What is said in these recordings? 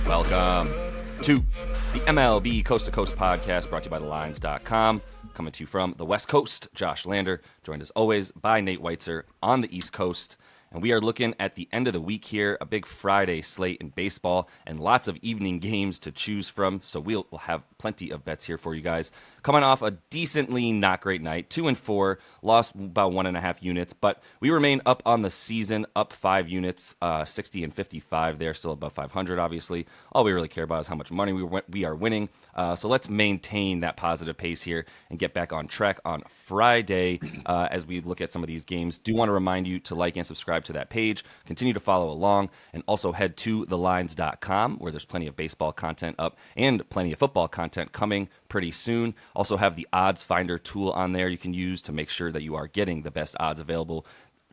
Welcome to the MLB Coast to Coast podcast brought to you by thelines.com. Coming to you from the West Coast, Josh Lander, joined as always by Nate Weitzer on the East Coast. And we are looking at the end of the week here, a big Friday slate in baseball and lots of evening games to choose from. So we'll have plenty of bets here for you guys. Coming off a decently not great night, 2-4, lost about 1.5 units, but we remain up on the season, up 5 units, 60 and 55 there, still above 500, obviously. All we really care about is how much money we are winning. So let's maintain that positive pace here and get back on track on Friday as we look at some of these games. Do want to remind you to like and subscribe to that page, continue to follow along, and also head to thelines.com where there's plenty of baseball content up and plenty of football content coming pretty soon. Also have the odds finder tool on there you can use to make sure that you are getting the best odds available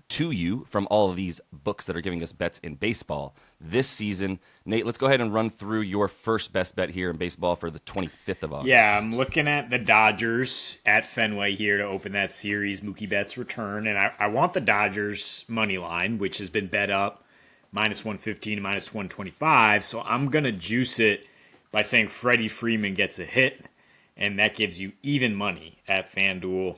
to you from all of these books that are giving us bets in baseball this season. Nate, let's go ahead and run through your first best bet here in baseball for the 25th of August. Yeah, I'm looking at the Dodgers at Fenway here to open that series. Mookie Betts return, and I want the Dodgers money line, which has been bet up minus 115 and minus 125. So I'm going to juice it by saying Freddie Freeman gets a hit, and that gives you even money at FanDuel.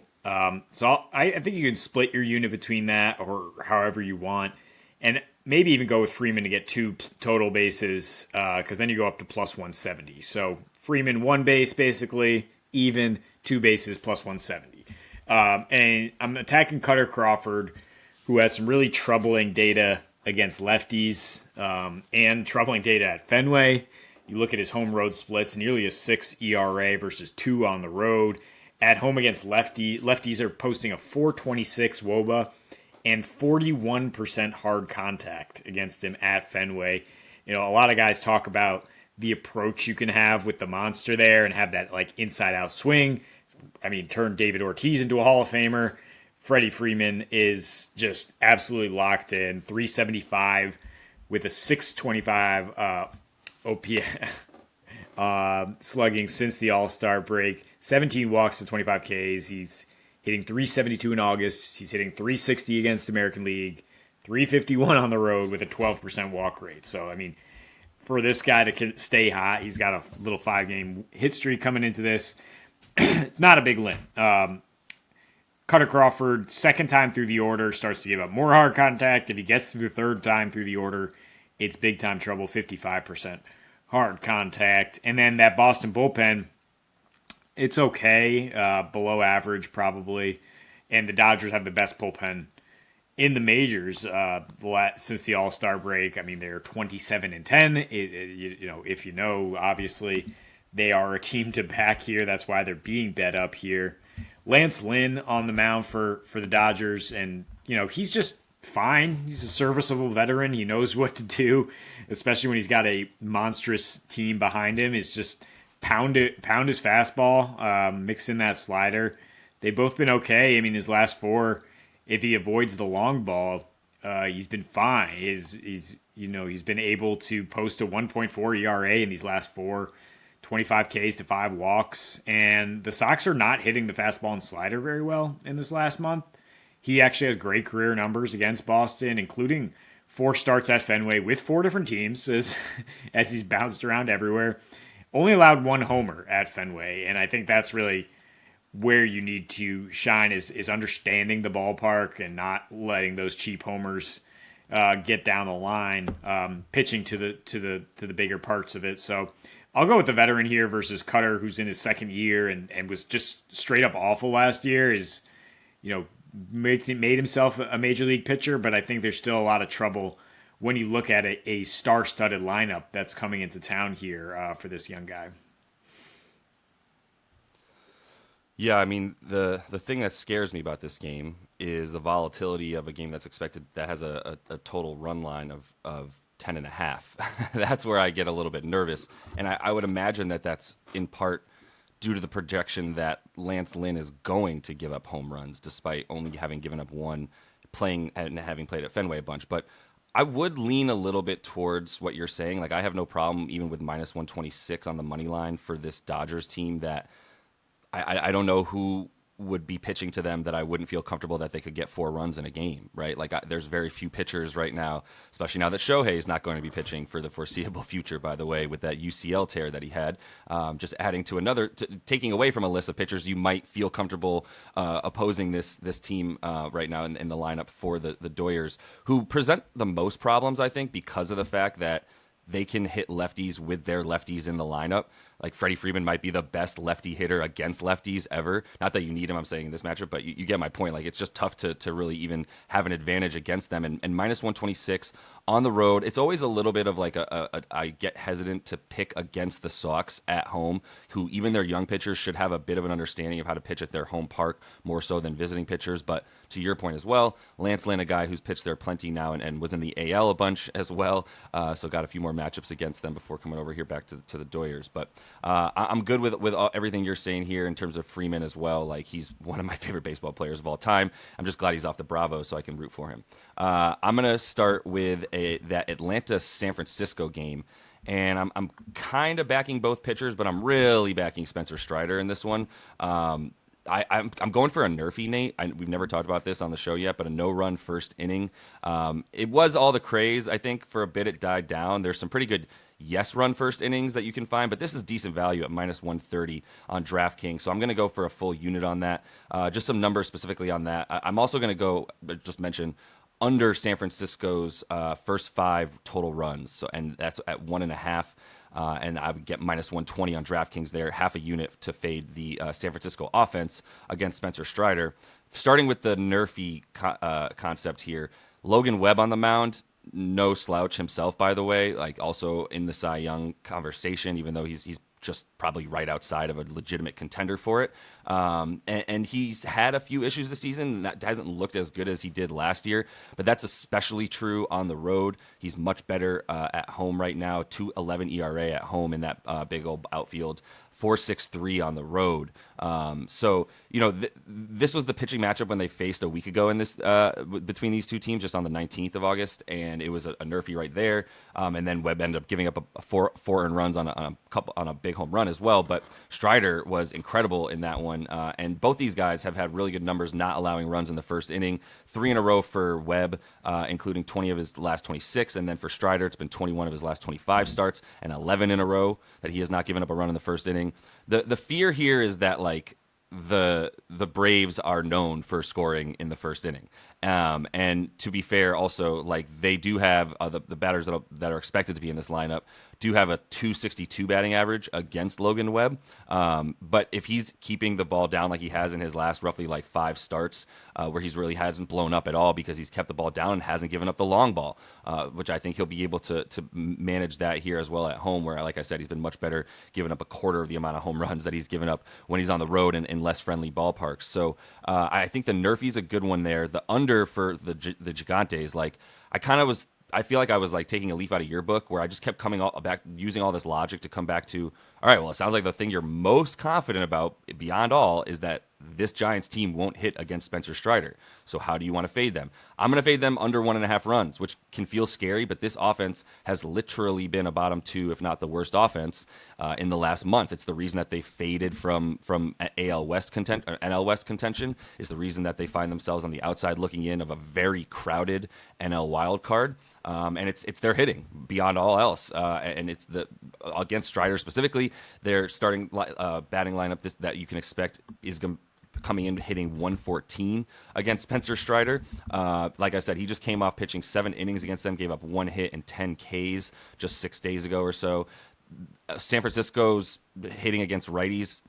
So I think you can split your unit between that or however you want, and maybe even go with Freeman to get 2 total bases because then you go up to plus 170. So Freeman 1 base basically, even 2 bases plus 170. And I'm attacking Cutter Crawford, who has some really troubling data against lefties and troubling data at Fenway. You look at his home road splits, nearly a 6 ERA versus 2 on the road. At home against lefties are posting a 426 WOBA and 41% hard contact against him at Fenway. You know, a lot of guys talk about the approach you can have with the monster there and have that like inside out swing. I mean, turn David Ortiz into a Hall of Famer. Freddie Freeman is just absolutely locked in. 375 with a 625 OPS. Slugging since the All-Star break. 17 walks to 25 Ks. He's hitting 372 in August. He's hitting 360 against American League. 351 on the road with a 12% walk rate. So, I mean, for this guy to stay hot, he's got a little 5-game hit streak coming into this. Not a big limp. Cutter Crawford, second time through the order, starts to give up more hard contact. If he gets through the third time through the order, it's big-time trouble, 55% hard contact. And then that Boston bullpen, it's okay, below average probably. And the Dodgers have the best bullpen in the majors since the All-Star break. I mean, they're 27-10. If you know, obviously, they are a team to back here. That's why they're being bet up here. Lance Lynn on the mound for the Dodgers, and he's just fine. He's a serviceable veteran. He knows what to do, especially when he's got a monstrous team behind him. Is just pound his fastball, mix in that slider. They've both been okay. I mean, his last 4, if he avoids the long ball, he's been fine. He's been able to post a 1.4 ERA in these last 4, 25 Ks to 5 walks. And the Sox are not hitting the fastball and slider very well in this last month. He actually has great career numbers against Boston, including 4 starts at Fenway with 4 different teams as he's bounced around everywhere. Only allowed 1 homer at Fenway, and I think that's really where you need to shine is understanding the ballpark and not letting those cheap homers get down the line, pitching to the bigger parts of it. So I'll go with the veteran here versus Cutter, who's in his second year and was just straight up awful last year. Made himself a major league pitcher, but I think there's still a lot of trouble when you look at a star-studded lineup that's coming into town here for this young guy. Yeah, I mean, the thing that scares me about this game is the volatility of a game that has a total run line of 10.5. That's where I get a little bit nervous. And I would imagine that's in part due to the projection that Lance Lynn is going to give up home runs, despite only having given up 1 playing and having played at Fenway a bunch. But I would lean a little bit towards what you're saying. Like, I have no problem even with minus 126 on the money line for this Dodgers team that I don't know who would be pitching to them that I wouldn't feel comfortable that they could get 4 runs in a game, right? Like there's very few pitchers right now, especially now that Shohei is not going to be pitching for the foreseeable future, by the way, with that UCL tear that he had. Just adding to taking away from a list of pitchers you might feel comfortable opposing this team right now in the lineup for the Doyers, who present the most problems, I think, because of the fact that they can hit lefties with their lefties in the lineup. Like Freddie Freeman might be the best lefty hitter against lefties ever. Not that you need him, I'm saying, in this matchup, but you get my point. Like, it's just tough to really even have an advantage against them. And minus 126 on the road, it's always a little bit of like I get hesitant to pick against the Sox at home, who even their young pitchers should have a bit of an understanding of how to pitch at their home park more so than visiting pitchers. But to your point as well, Lance Lynn, a guy who's pitched there plenty now and was in the AL a bunch as well. So got a few more matchups against them before coming over here back to the Doyers. But I'm good with everything you're saying here in terms of Freeman as well. Like, he's one of my favorite baseball players of all time. I'm just glad he's off the Bravo so I can root for him. I'm going to start with that Atlanta-San Francisco game. And I'm kind of backing both pitchers, but I'm really backing Spencer Strider in this one. I'm going for a nerfy, Nate. We've never talked about this on the show yet, but a no-run first inning. It was all the craze. I think for a bit it died down. There's some pretty good yes-run first innings that you can find, but this is decent value at minus 130 on DraftKings. So I'm going to go for a full unit on that. Just some numbers specifically on that. I'm also going to go, just mention, under San Francisco's first 5 total runs. So, and that's at 1.5. And I would get minus 120 on DraftKings there, half a unit to fade the San Francisco offense against Spencer Strider. Starting with the nerfy concept here, Logan Webb on the mound, no slouch himself, by the way, like also in the Cy Young conversation, even though he's just probably right outside of a legitimate contender for it. And he's had a few issues this season, and that hasn't looked as good as he did last year, but that's especially true on the road. He's much better at home right now, 2.11 ERA at home in that big old outfield, 4.63 on the road. So, this was the pitching matchup when they faced a week ago in this between these two teams, just on the 19th of August, and it was a nerfy right there. And then Webb ended up giving up a four earned runs on a big home run as well. But Strider was incredible in that one, and both these guys have had really good numbers, not allowing runs in the first inning. 3 in a row for Webb, including 20 of his last 26, and then for Strider, it's been 21 of his last 25 starts, and 11 in a row that he has not given up a run in the first inning. The fear here is that, like, the Braves are known for scoring in the first inning. And to be fair, also, like, they do have the batters that are expected to be in this lineup do have a 262 batting average against Logan Webb. But if he's keeping the ball down like he has in his last roughly like 5 starts, where he's really hasn't blown up at all because he's kept the ball down and hasn't given up the long ball, which I think he'll be able to manage that here as well at home, where, like I said, he's been much better giving up a quarter of the amount of home runs that he's given up when he's on the road in less friendly ballparks. So I think the nerfy's a good one there. The under for the Gigantes, like, I feel like I was like taking a leaf out of your book, where I just kept coming back, using all this logic to come back to, all right, well, it sounds like the thing you're most confident about beyond all is that this Giants team won't hit against Spencer Strider. So how do you want to fade them? I'm going to fade them under 1.5 runs, which can feel scary, but this offense has literally been a bottom 2, if not the worst offense in the last month. It's the reason that they faded from NL West contention, is the reason that they find themselves on the outside looking in of a very crowded NL wild card. And it's their hitting beyond all else, and it's against Strider specifically. Their starting batting lineup that you can expect is coming in hitting 114 against Spencer Strider. Like I said, he just came off pitching 7 innings against them, gave up 1 hit and 10 Ks just 6 days ago or so. San Francisco's hitting against righties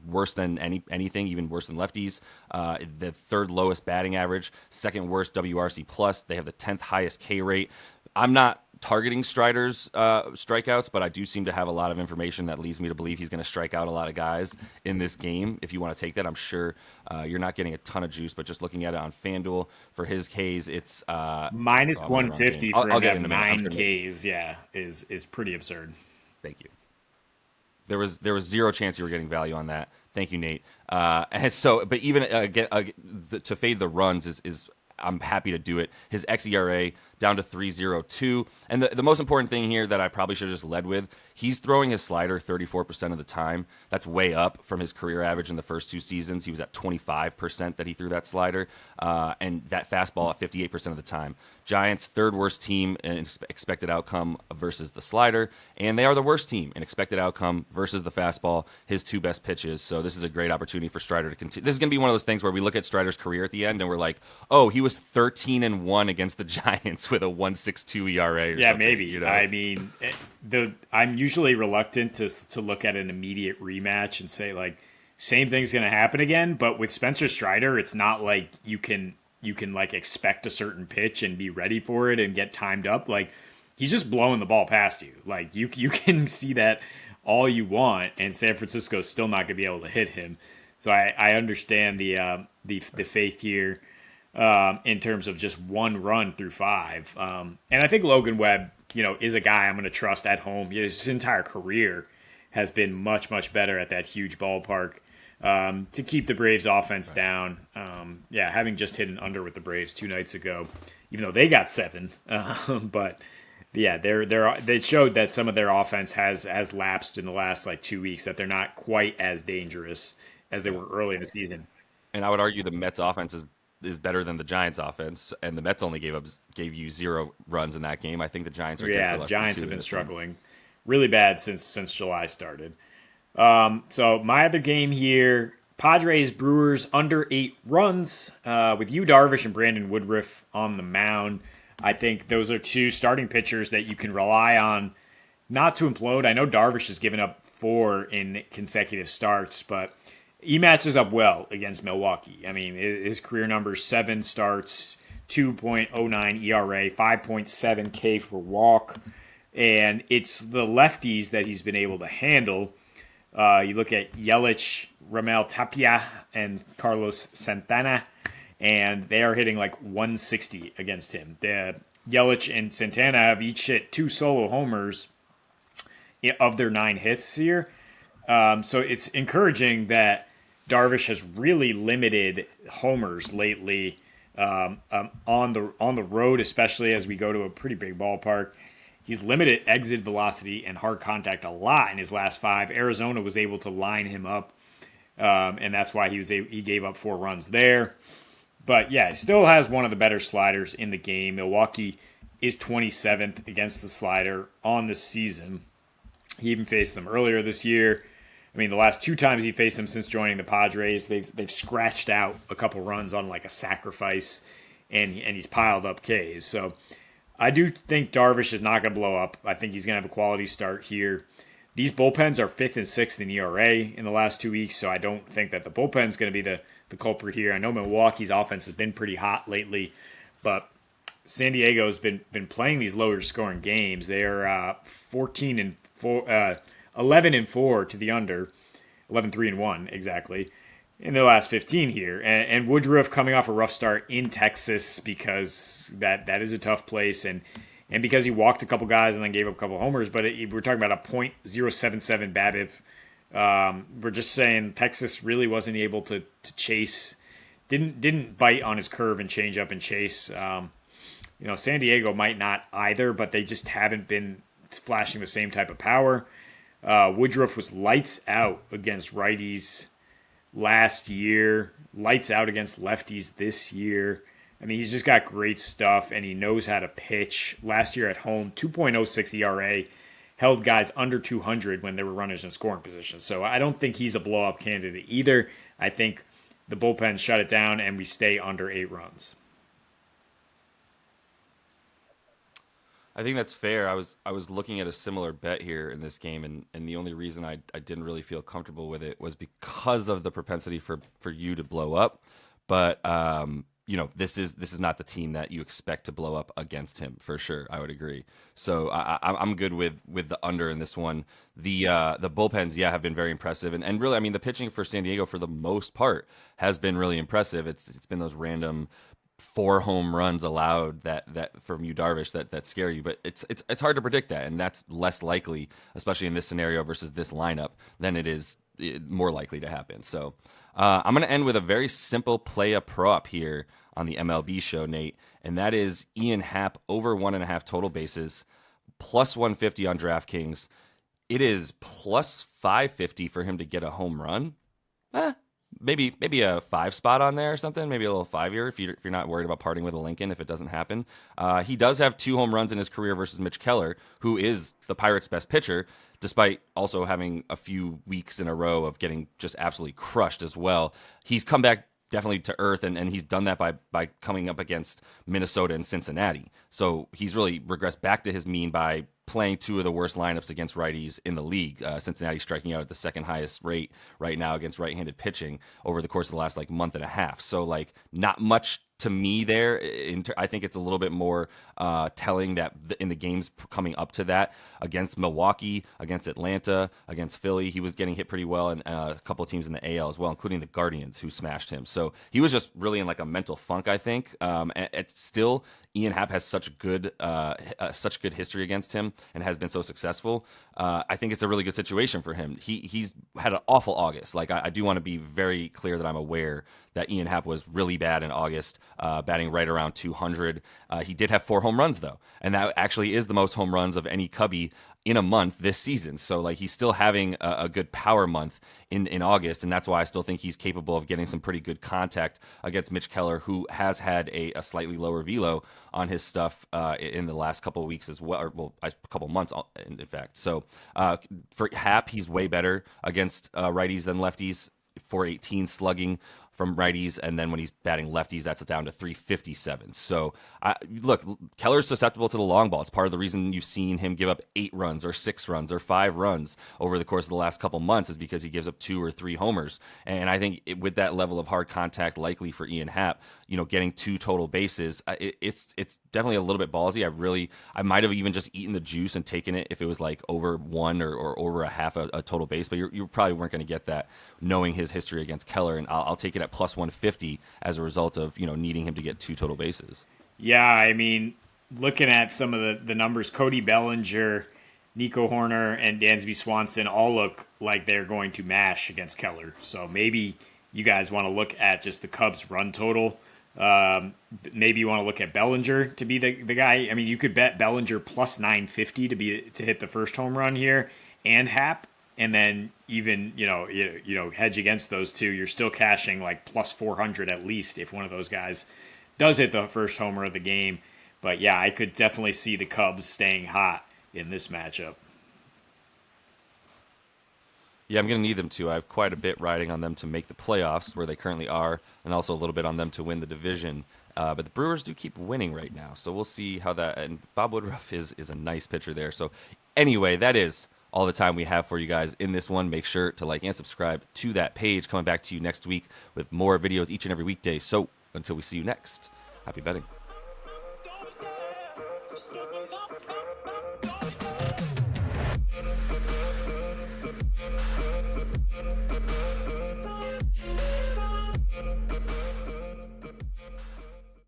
worse than anything, even worse than lefties. The 3rd lowest batting average, 2nd worst WRC plus. They have the 10th highest K rate. I'm not targeting Strider's strikeouts, but I do seem to have a lot of information that leads me to believe he's going to strike out a lot of guys in this game. If you want to take that, I'm sure you're not getting a ton of juice, but just looking at it on FanDuel for his Ks, it's minus 150 for I'll get into 9 Ks. Yeah, is pretty absurd. Thank you. There was 0 chance you were getting value on that. Thank you, Nate. But even to fade the runs is I'm happy to do it. His xERA down to 3.02. And the most important thing here that I probably should have just led with, he's throwing his slider 34% of the time. That's way up from his career average in the first 2 seasons. He was at 25% that he threw that slider, and that fastball at 58% of the time. Giants, third worst team in expected outcome versus the slider, and they are the worst team in expected outcome versus the fastball, his 2 best pitches. So this is a great opportunity for Strider to continue. This is going to be one of those things where we look at Strider's career at the end and we're like, oh, he was 13-1 against the Giants with a 1.62 ERA. Or yeah, maybe. I mean, I'm usually reluctant to look at an immediate rematch and say like same thing's going to happen again. But with Spencer Strider, it's not like you can like expect a certain pitch and be ready for it and get timed up. Like he's just blowing the ball past you. Like you can see that all you want, and San Francisco's still not going to be able to hit him. So I understand the faith here in terms of just 1 run through 5. And I think Logan Webb, is a guy I'm going to trust at home. His entire career has been much, much better at that huge ballpark. To keep the Braves offense down. Having just hit an under with the Braves 2 nights ago, even though they got 7. But yeah, they showed that some of their offense has lapsed in the last 2 weeks, that they're not quite as dangerous as they were early in the season. And I would argue the Mets offense is better than the Giants offense, and the Mets only gave you 0 runs in that game. I think the Giants are good for less Giants than 2 have been struggling one. really bad since July started. So my other game here, Padres Brewers under 8 runs with Yu Darvish and Brandon Woodruff on the mound. I think those are 2 starting pitchers that you can rely on not to implode. I know Darvish has given up 4 in consecutive starts, but he matches up well against Milwaukee. I mean, his career numbers: 7 starts, 2.09 ERA, 5.7 K for walk, and it's the lefties that he's been able to handle. You look at Yelich, Ramel Tapia, and Carlos Santana, and they are hitting 160 against him. The Yelich and Santana have each hit 2 solo homers of their 9 hits here. So it's encouraging that Darvish has really limited homers lately on the road, especially as we go to a pretty big ballpark. He's limited exit velocity and hard contact a lot in his last 5. Arizona was able to line him up, and that's why he gave up 4 runs there. But yeah, he still has one of the better sliders in the game. Milwaukee is 27th against the slider on the season. He even faced them earlier this year. I mean, the last 2 times he faced them since joining the Padres, they've scratched out a couple runs on a sacrifice, and he's piled up Ks. So I do think Darvish is not going to blow up. I think he's going to have a quality start here. These bullpens are 5th and 6th in ERA in the last 2 weeks, so I don't think that the bullpen's going to be the culprit here. I know Milwaukee's offense has been pretty hot lately, but San Diego's been playing these lower scoring games. They are 11-4 to the under, 11-3-1 exactly in the last 15 here. And Woodruff coming off a rough start in Texas, because that is a tough place, and because he walked a couple guys and then gave up a couple homers. But we're talking about a .077 BABIP. We're just saying Texas really wasn't able to chase, didn't bite on his curve and change up and chase. San Diego might not either, but they just haven't been flashing the same type of power. Woodruff was lights out against righties last year, lights out against lefties this year. I mean, he's just got great stuff, and he knows how to pitch. Last year at home, 2.06 ERA, held guys under 200 when they were runners in scoring position. So I don't think he's a blow-up candidate either. I think the bullpen shut it down, and we stay under 8 runs. I think that's fair. I was looking at a similar bet here in this game, and the only reason I didn't really feel comfortable with it was because of the propensity for you to blow up. But this is not the team that you expect to blow up against him, for sure. I would agree. So I'm good with the under in this one. The bullpens, have been very impressive, and really, I mean, the pitching for San Diego for the most part has been really impressive. It's been those random 4 home runs allowed that from Yu Darvish that scare you, but it's hard to predict that, and that's less likely, especially in this scenario versus this lineup, than it is more likely to happen. So I'm going to end with a very simple play a prop here on the MLB show, Nate, and that is Ian Happ over 1.5 total bases, plus 150 on DraftKings. It is plus 550 for him to get a home run. Maybe a 5 spot on there or something. Maybe a little 5-year if you're not worried about parting with a Lincoln if it doesn't happen. He does have 2 home runs in his career versus Mitch Keller, who is the Pirates' best pitcher, despite also having a few weeks in a row of getting just absolutely crushed as well. He's come back definitely to earth, and he's done that by coming up against Minnesota and Cincinnati. So he's really regressed back to his mean by playing 2 of the worst lineups against righties in the league. Cincinnati striking out at the second highest rate right now against right-handed pitching over the course of the last month and a half. So not much to me there. I think it's a little bit more telling that in the games coming up to that, against Milwaukee, against Atlanta, against Philly, he was getting hit pretty well, and a couple of teams in the AL as well, including the Guardians, who smashed him. So he was just really in a mental funk, I think. It's still, Ian Happ has such good history against him and has been so successful. I think it's a really good situation for him. He's had an awful August. I do want to be very clear that I'm aware that Ian Happ was really bad in August, batting right around 200. He did have 4 home runs, though, and that actually is the most home runs of any Cubby in a month this season. So he's still having a good power month in August, and that's why I still think he's capable of getting some pretty good contact against Mitch Keller, who has had a slightly lower velo on his stuff in the last couple of weeks as well, or a couple months in fact. So for Happ, he's way better against righties than lefties. 418 slugging from righties, and then when he's batting lefties, that's down to 357. So, look, Keller's susceptible to the long ball. It's part of the reason you've seen him give up 8 runs or 6 runs or 5 runs over the course of the last couple months, is because he gives up 2 or 3 homers. And I think with that level of hard contact likely for Ian Happ, getting 2 total bases, it's definitely a little bit ballsy. I might have even just eaten the juice and taken it if it was over 1 or over a half a total base, but you probably weren't going to get that knowing his history against Keller, and I'll take it at plus 150 as a result of needing him to get 2 total bases. Yeah, I mean, looking at some of the numbers, Cody Bellinger, Nico Horner, and Dansby Swanson all look like they're going to mash against Keller. So maybe you guys want to look at just the Cubs run total. Maybe you want to look at Bellinger to be the guy. I mean, you could bet Bellinger plus 950 to hit the first home run here, and Happ. And then even, hedge against those two, you're still cashing plus 400 at least if one of those guys does hit the first homer of the game. But yeah, I could definitely see the Cubs staying hot in this matchup. Yeah, I'm going to need them to. I have quite a bit riding on them to make the playoffs where they currently are, and also a little bit on them to win the division. But the Brewers do keep winning right now, so we'll see how that. And Bob Woodruff is a nice pitcher there. So anyway, that is all the time we have for you guys in this one. Make sure to like and subscribe to that page. Coming back to you next week with more videos each and every weekday. So until we see you next, happy betting.